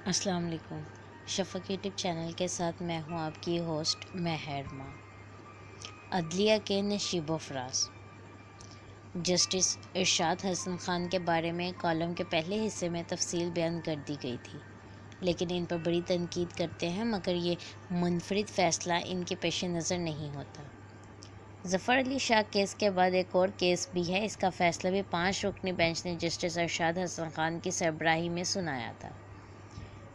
السلام علیکم۔ شفق YouTube channel کے ساتھ میں ہوں آپ کی ہوسٹ مہرما۔ عدلیہ کے نشیب و فراز۔ جسٹس ارشاد حسن خان کے بارے میں کالم کے پہلے حصے میں تفصیل بیان کر دی گئی تھی، لیکن ان پر بڑی تنقید کرتے ہیں، مگر یہ منفرد فیصلہ ان کے پیش نظر نہیں ہوتا۔ ظفر علی شاہ کیس کے بعد ایک اور کیس بھی ہے۔ اس کا فیصلہ بھی 5 رکنی بینچ نے جسٹس ارشاد حسن خان کی سربراہی میں سنایا تھا۔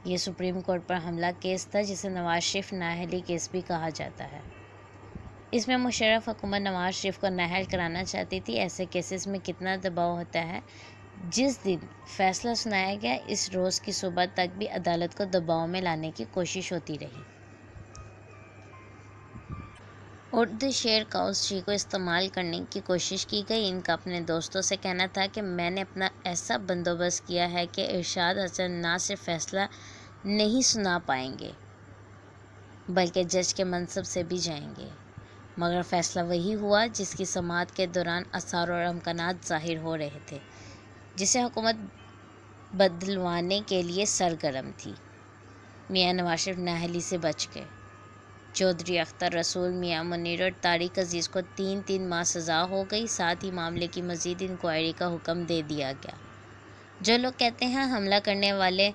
یہ سپریم کورٹ پر حملہ کیس تھا، جسے نواز شریف نااہلی کیس بھی کہا جاتا ہے۔ اس میں مشرف حکومت نواز شریف کو نااہل کرانا چاہتی تھی۔ ایسے کیسز میں کتنا دباؤ ہوتا ہے۔ جس دن فیصلہ سنایا گیا، اس روز کی صبح تک بھی عدالت کو دباؤ میں لانے کی کوشش ہوتی رہی۔ اردو شعر کاؤس جی کو استعمال کرنے کی کوشش کی گئی۔ ان کا اپنے دوستوں سے کہنا تھا کہ میں نے اپنا ایسا بندوبست کیا ہے کہ ارشاد حسن نہ صرف فیصلہ نہیں سنا پائیں گے بلکہ جج کے منصب سے بھی جائیں گے، مگر فیصلہ وہی ہوا جس کی سماعت کے دوران آثار اور امکانات ظاہر ہو رہے تھے، جسے حکومت بدلوانے کے لیے سرگرم تھی۔ میاں نواز شریف نااہلی سے بچ گئے۔ چودھری اختر رسول، میاں منیر اور طارق عزیز کو 3 ماہ سزا ہو گئی۔ ساتھ ہی معاملے کی مزید انکوائری کا حکم دے دیا گیا۔ جو لوگ کہتے ہیں حملہ کرنے والے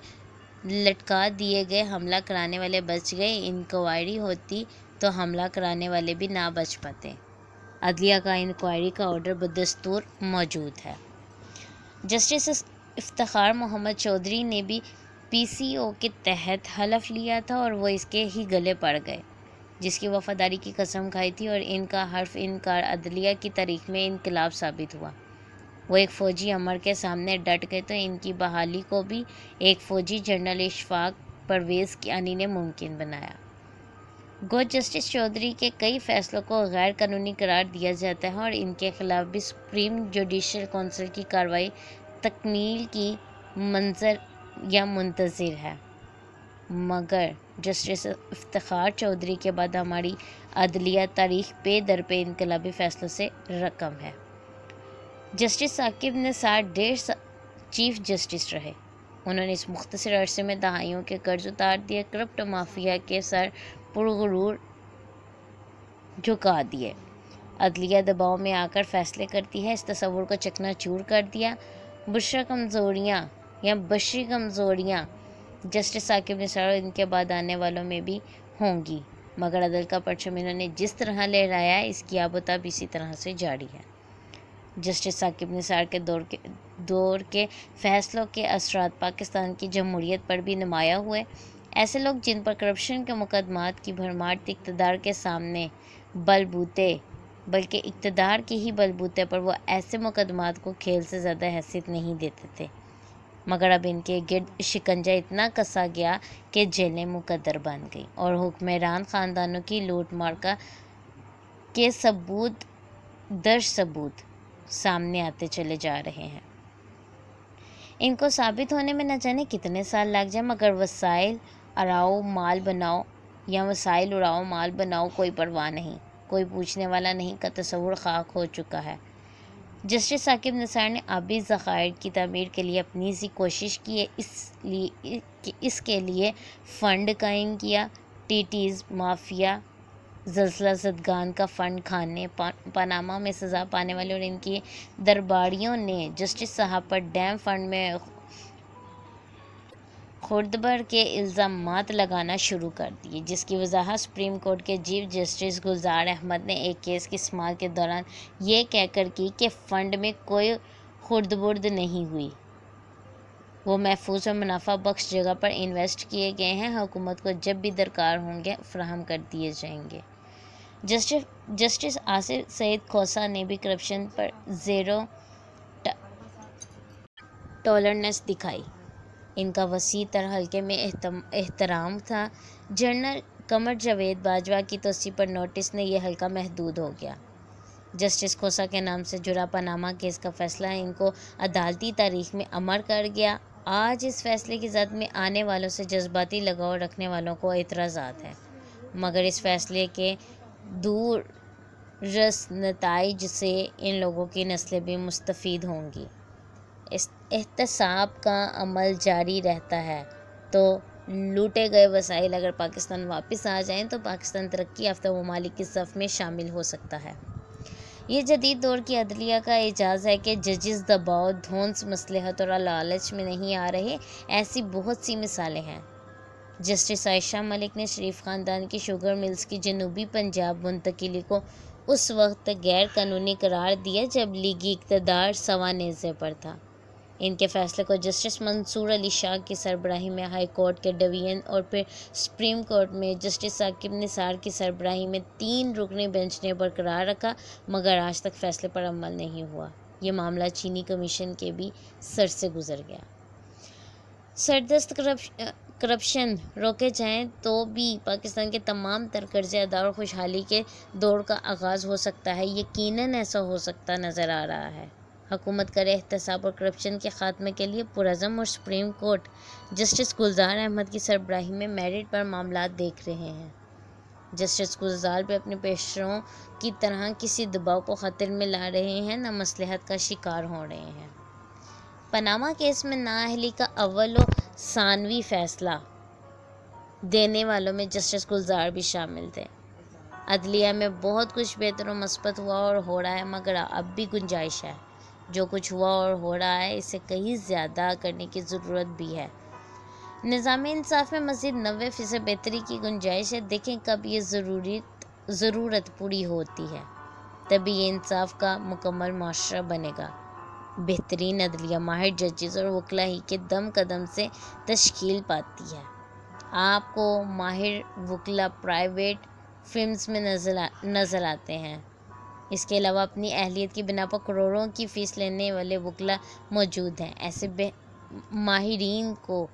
لٹکا دیے گئے، حملہ کرانے والے بچ گئے، انکوائری ہوتی تو حملہ کرانے والے بھی نہ بچ پاتے۔ عدلیہ کا انکوائری کا آرڈر بدستور موجود ہے۔ جسٹس افتخار محمد چودھری نے بھی پی سی او کے تحت حلف لیا تھا اور وہ اس کے ہی گلے پڑ گئے، جس کی وفاداری کی قسم کھائی تھی، اور ان کا حرف انکار عدلیہ کی تاریخ میں انقلاب ثابت ہوا۔ وہ ایک فوجی امر کے سامنے ڈٹ گئے تو ان کی بحالی کو بھی ایک فوجی جنرل اشفاق پرویز کیانی نے ممکن بنایا۔ گو جسٹس چودھری کے کئی فیصلوں کو غیر قانونی قرار دیا جاتا ہے اور ان کے خلاف بھی سپریم جوڈیشل کونسل کی کارروائی تکمیل کی منتظر ہے، مگر جسٹس افتخار چودھری کے بعد ہماری عدلیہ تاریخ پہ در پہ انقلابی فیصلوں سے رقم ہے۔ Justice Saqib Nisar 1.5 chief justice رہے۔ انہوں نے اس مختصر عرصے میں دہائیوں کے قرض اتار دیے، کرپٹ مافیا کے سر پرغرور جھکا دیے۔ عدلیہ دباؤ میں آ کر فیصلے کرتی ہے، اس تصور کو چکنا چور کر دیا۔ بشری کمزوریاں جسٹس ثاقب نثار اور ان کے بعد آنے والوں میں بھی ہوں گی، مگر عدل کا پرچم انہوں نے جس طرح لہرایا ہے، اس کی آب و تاب اسی طرح سے جاری ہے۔ جسٹس ثاقب نثار کے دور کے فیصلوں کے اثرات پاکستان کی جمہوریت پر بھی نمایاں ہوئے۔ ایسے لوگ جن پر کرپشن کے مقدمات کی بھرمار تھی، اقتدار کے سامنے بلکہ اقتدار کے ہی بلبوتے پر وہ ایسے مقدمات کو کھیل سے زیادہ حیثیت نہیں دیتے تھے، مگر اب ان کے گرد شکنجہ اتنا کسا گیا کہ جیلیں مقدر بن گئیں اور حکمران خاندانوں کی لوٹ مار کے ثبوت در ثبوت سامنے آتے چلے جا رہے ہیں۔ ان کو ثابت ہونے میں نہ جانے کتنے سال لگ جائیں، مگر وسائل اڑاؤ مال بناؤ کوئی پرواہ نہیں، کوئی پوچھنے والا نہیں کا تصور خاک ہو چکا ہے۔ جسٹس ثاقب نثار نے آبی ذخائر کی تعمیر کے لیے اپنی سی کوشش کی، اس کے لیے فنڈ قائم کیا۔ ٹی ٹیز، مافیا، زلزلہ زدگان کا فنڈ کھانے، پاناما میں سزا پانے والے اور ان کی درباریوں نے جسٹس صاحب پر ڈیم فنڈ میں خوردبر کے الزامات لگانا شروع کر دیے، جس کی وضاحت سپریم کورٹ کے چیف جسٹس گلزار احمد نے ایک کیس کی سماعت کے دوران یہ کہہ کر کی کہ فنڈ میں کوئی خوردبرد نہیں ہوئی، وہ محفوظ اور منافع بخش جگہ پر انویسٹ کیے گئے ہیں، حکومت کو جب بھی درکار ہوں گے فراہم کر دیے جائیں گے۔ جسٹس آصف سعید کھوسہ نے بھی کرپشن پر زیرو ٹالرنس دکھائی۔ ان کا وسیع تر حلقے میں احترام تھا۔ جنرل قمر جاوید باجوہ کی توسیع پر نوٹس نے یہ حلقہ محدود ہو گیا۔ جسٹس کھوسہ کے نام سے جڑا پاناما کیس کا فیصلہ ان کو عدالتی تاریخ میں امر کر گیا۔ آج اس فیصلے کی زد میں آنے والوں سے جذباتی لگاؤ رکھنے والوں کو اعتراضات ہیں، مگر اس فیصلے کے دور رس نتائج سے ان لوگوں کی نسلیں بھی مستفید ہوں گی۔ احتساب کا عمل جاری رہتا ہے، تو لوٹے گئے وسائل اگر پاکستان واپس آ جائیں تو پاکستان ترقی یافتہ ممالک کی صف میں شامل ہو سکتا ہے۔ یہ جدید دور کی عدلیہ کا اعزاز ہے کہ ججز دباؤ، دھونس، مصلحت اور لالچ میں نہیں آ رہے۔ ایسی بہت سی مثالیں ہیں۔ جسٹس عائشہ ملک نے شریف خاندان کی شوگر ملز کی جنوبی پنجاب منتقلی کو اس وقت غیر قانونی قرار دیا جب لیگی اقتدار سوا نیزے پر تھا۔ ان کے فیصلے کو جسٹس منصور علی شاہ کی سربراہی میں ہائی کورٹ کے ڈویژن اور پھر سپریم کورٹ میں جسٹس ثاقب نثار کی سربراہی میں 3 رکنی بینچ نے برقرار رکھا، مگر آج تک فیصلے پر عمل نہیں ہوا۔ یہ معاملہ چینی کمیشن کے بھی سر سے گزر گیا۔ سردست کرپشن روکے جائیں تو بھی پاکستان کے تمام تر قرض ادا اور خوشحالی کے دور کا آغاز ہو سکتا ہے۔ یقیناً ایسا ہو سکتا نظر آ رہا ہے۔ حکومت کرے احتساب اور کرپشن کے خاتمے کے لیے پرعزم اور supreme court justice Gulzar Ahmed کی سربراہی میں میرٹ پر معاملات دیکھ رہے ہیں۔ جسٹس گلزار بھی اپنے پیشروؤں کی طرح کسی دباؤ کو خاطر میں لا رہے ہیں، نہ مصلحت کا شکار ہو رہے ہیں۔ پاناما کیس میں نااہلی کا اول و ثانوی فیصلہ دینے والوں میں جسٹس گلزار بھی شامل تھے۔ عدلیہ میں بہت کچھ بہتر و مثبت ہوا اور ہو رہا ہے، مگر اب بھی گنجائش ہے۔ جو کچھ ہوا اور ہو رہا ہے اسے کہیں زیادہ کرنے کی ضرورت بھی ہے۔ نظام انصاف میں مزید 90% بہتری کی گنجائش ہے۔ دیکھیں کب یہ ضرورت پوری ہوتی ہے، تبھی یہ انصاف کا مکمل معاشرہ بنے گا۔ بہترین عدلیہ ماہر ججز اور وکلاء ہی کے دم قدم سے تشکیل پاتی ہے۔ آپ کو ماہر وکلاء پرائیویٹ فرمز میں نظر آتے ہیں۔ اس کے علاوہ اپنی اہلیت کی بنا پر کروڑوں کی فیس لینے والے وکلاء موجود ہیں۔ ایسے ماہرین کو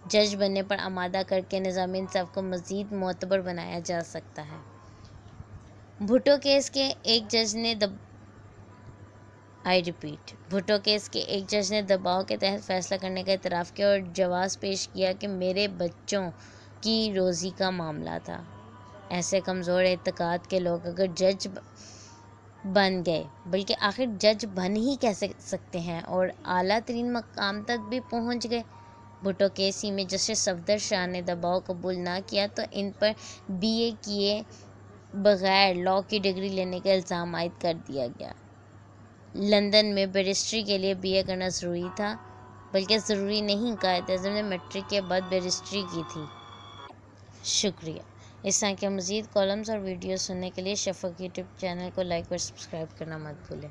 جج بننے پر آمادہ کر کے نظام انصاف کو مزید معتبر بنایا جا سکتا ہے۔ بھٹو کیس کے ایک جج نے دباؤ کے تحت فیصلہ کرنے کا اعتراف کیا اور جواز پیش کیا کہ میرے بچوں کی روزی کا معاملہ تھا۔ ایسے کمزور اعتقاد کے لوگ اگر جج بن گئے، بلکہ آخر جج بن ہی کیسے سکتے ہیں اور اعلیٰ ترین مقام تک بھی پہنچ گئے۔ بھٹو کیس ہی میں جسٹس صفدر شاہ نے دباؤ قبول نہ کیا تو ان پر BA کیے بغیر لاء کی ڈگری لینے کا الزام عائد کر دیا گیا۔ لندن میں بیرسٹری کے لیے BA کرنا ضروری تھا، بلکہ ضروری نہیں، قائد اعظم نے میٹرک کے بعد بیرسٹری کی تھی۔ شکریہ۔ اس طرح کے مزید کالمز اور ویڈیوز سننے کے لیے شفق یوٹیوب چینل کو لائک اور سبسکرائب کرنا مت بھولیں۔